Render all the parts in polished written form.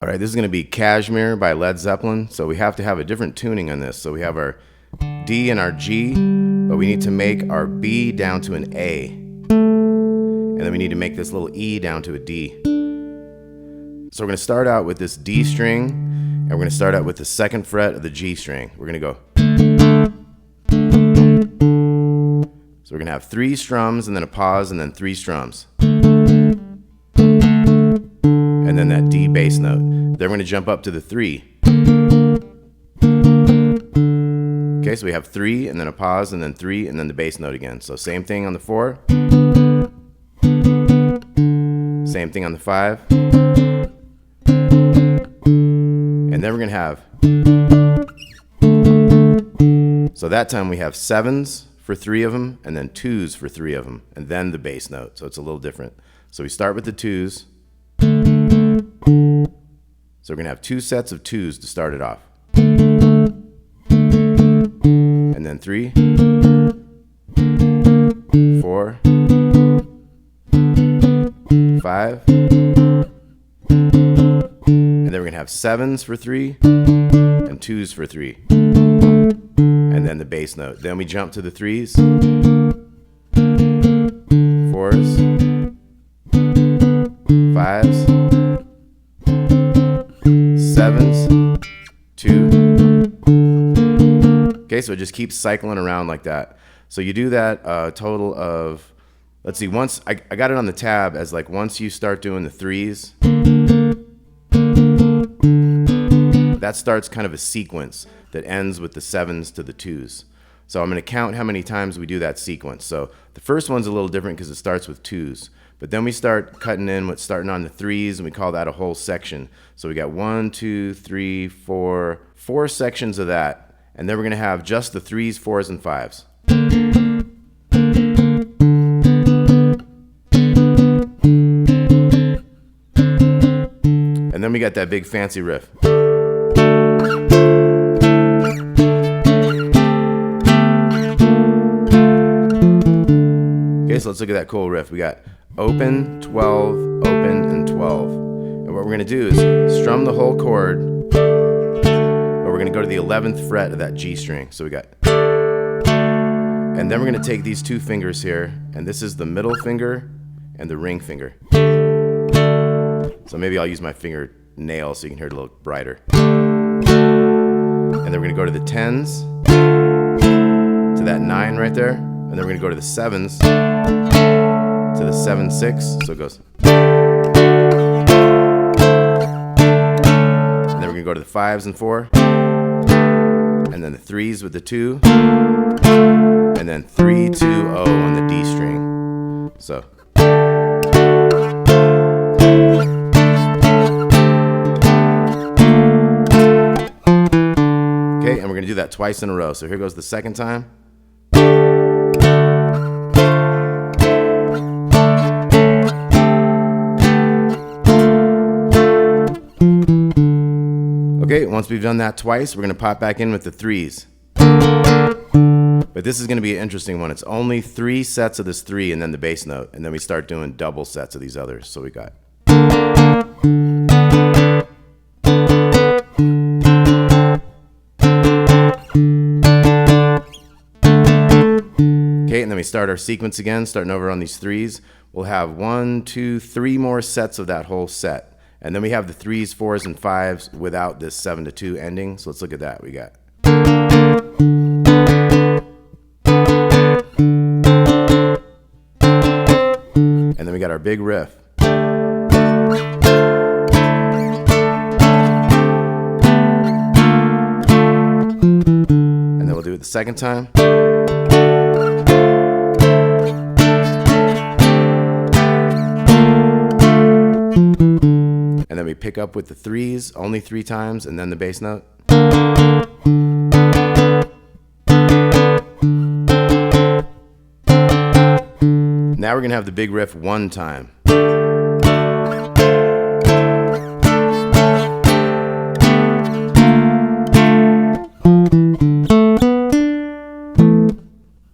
All right, this is going to be Kashmir by Led Zeppelin. So we have to have a different tuning on this. So we have our D and our G, but we need to make our B down to an A. And then we need to make this little E down to a D. So we're going to start out with this D string, and we're going to start out with the second fret of the G string. We're going to go. So we're going to have 3 strums, and then a pause, and then 3 strums. And then that D bass note. Then we're going to jump up to the 3. Okay, so we have 3, and then a pause, and then 3, and then the bass note again. So same thing on the 4. Same thing on the 5. And then we're going to have, so that time we have 7s for 3 of them, and then 2s for 3 of them, and then the bass note. So it's a little different. So we start with the 2s. So we're going to have 2 sets of 2s to start it off. And then 3, 4, 5. And then we're going to have 7s for 3 and 2s for 3. And then the bass note. Then we jump to the 3s, 4s, 5s, 7s, 2. Okay, so it just keeps cycling around like that. So you do that a total of, let's see, once I got it on the tab as like once you start doing the 3s, that starts kind of a sequence that ends with the 7s to the 2s. So I'm going to count how many times we do that sequence. So the first one's a little different because it starts with 2s. But then we start cutting in with starting on the 3s, and we call that a whole section. So we got 1, 2, 3, 4 sections of that. And then we're going to have just the 3s, 4s, and 5s. And then we got that big fancy riff. Okay, so let's look at that cool riff. We got open, 12, open, and 12. And what we're going to do is strum the whole chord, but we're going to go to the 11th fret of that G string. So we got, and then we're going to take these 2 fingers here, and this is the middle finger and the ring finger. So maybe I'll use my finger nail so you can hear it a little brighter. And then we're going to go to the 10s, to that 9 right there, and then we're going to go to the 7s, to the 7, 6, so it goes. And then we're going to go to the 5s and 4, and then the 3s with the 2, and then 3, 2, 0 on the D string. So. Okay, and we're going to do that twice in a row. So here goes the second time. Okay, once we've done that twice, we're going to pop back in with the 3s. But this is going to be an interesting one. It's only 3 sets of this 3 and then the bass note. And then we start doing double sets of these others. So we got. Okay, and then we start our sequence again, starting over on these 3s. We'll have 1, 2, 3 more sets of that whole set. And then we have the 3s, 4s, and 5s without this 7 to 2 ending. So let's look at that. We got. And then we got our big riff. And then we'll do it the second time. And then we pick up with the 3s, only 3 times, and then the bass note. Now we're going to have the big riff 1 time.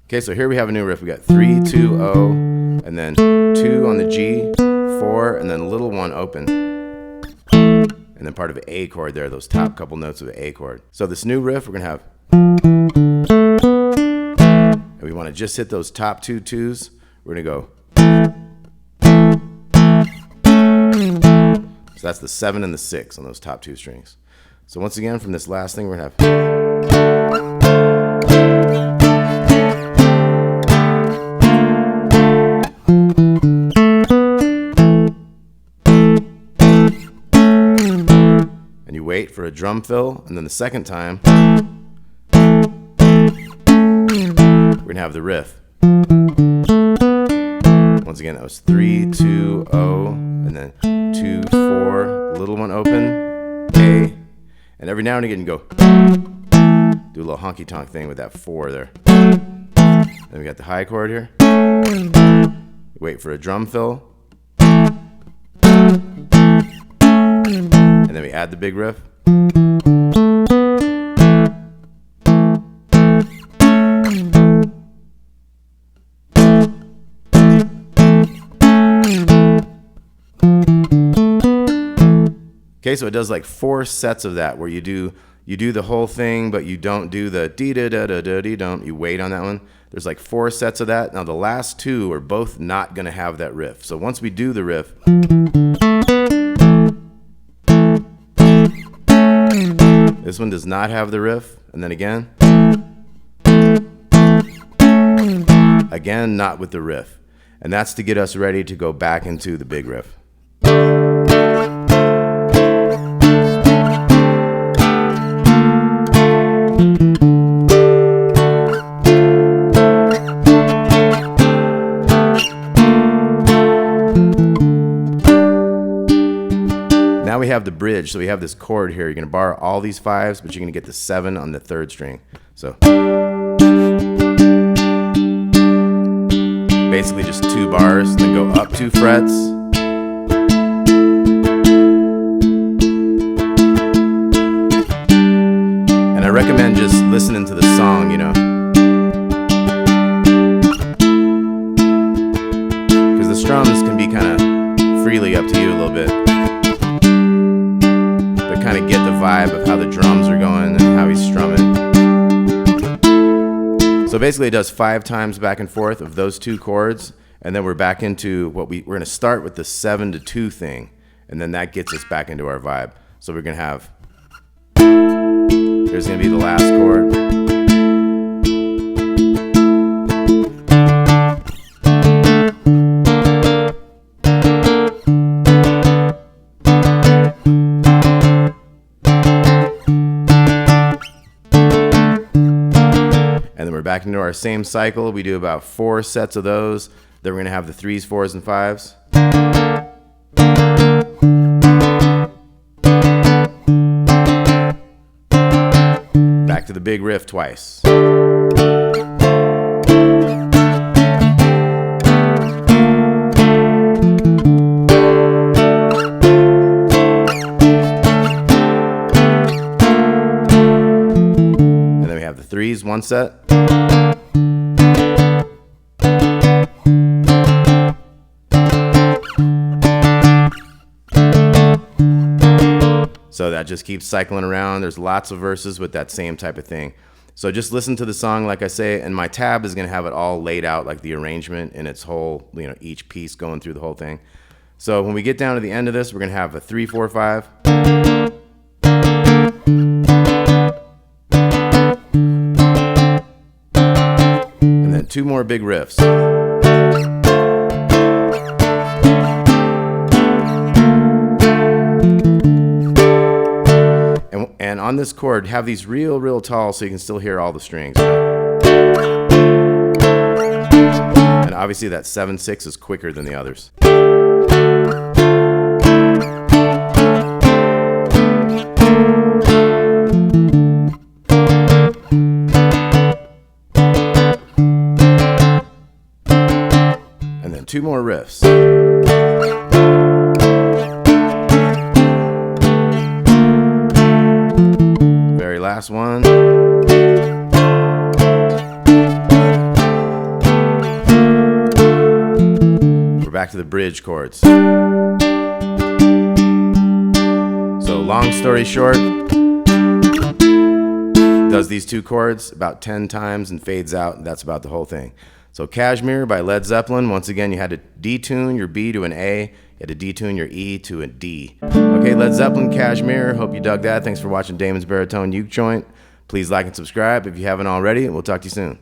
Okay, so here we have a new riff. We got 3, 2, 0, and then 2 on the G, 4, and then a little 1 open. and then part of an A chord there, those top couple notes of an A chord. So this new riff, we're gonna have, and we wanna just hit those top two twos. We're gonna go. So that's the 7 and the 6 on those top two strings. So once again, from this last thing, we're gonna have. And you wait for a drum fill, and then the second time, we're gonna have the riff. Once again, that was 3, 2, 0, and then 2, 4, little one open, A, and every now and again you go, do a little honky tonk thing with that 4 there. Then we got the high chord here. Wait for a drum fill, and then we add the big riff. Okay, so it does like 4 sets of that where you do the whole thing, but you don't do the dee da da da da dee don't. You wait on that one. There's like 4 sets of that. Now the last 2 are both not gonna have that riff. So once we do the riff, this one does not have the riff, and then again, not with the riff. And that's to get us ready to go back into the big riff. Now we have the bridge, so we have this chord here. You're gonna bar all these 5s, but you're gonna get the 7 on the 3rd string. So basically just 2 bars, then go up 2 frets. And I recommend just listening to the song, you know. Because the strums can be kind of freely up to you a little bit. Kind of get the vibe of how the drums are going and how he's strumming. So basically it does 5 times back and forth of those 2 chords, and then we're back into what we're going to start with the 7 to 2 thing, and then that gets us back into our vibe. So we're going to have, here's going to be the last chord. Back into our same cycle. We do about 4 sets of those. Then we're going to have the 3s, 4s, and 5s. Back to the big riff twice. And then we have the 3s, 1 set. So that just keeps cycling around. There's lots of verses with that same type of thing. So just listen to the song, like I say, and my tab is going to have it all laid out, like the arrangement in its whole, you know, each piece going through the whole thing. So when we get down to the end of this, we're going to have a 3, 4, 5. And then 2 more big riffs. And on this chord, have these real tall so you can still hear all the strings. And obviously that 7/6 is quicker than the others. And then 2 more riffs. Last one. We're back to the bridge chords. So So long story short, does these two chords about 10 times and fades out, and that's about the whole thing. So Kashmir by Led Zeppelin, once again, you had to detune your B to an A, you had to detune your E to a D. Okay, Led Zeppelin, Kashmir, hope you dug that. Thanks for watching Damon's Baritone Uke Joint. Please like and subscribe if you haven't already, and we'll talk to you soon.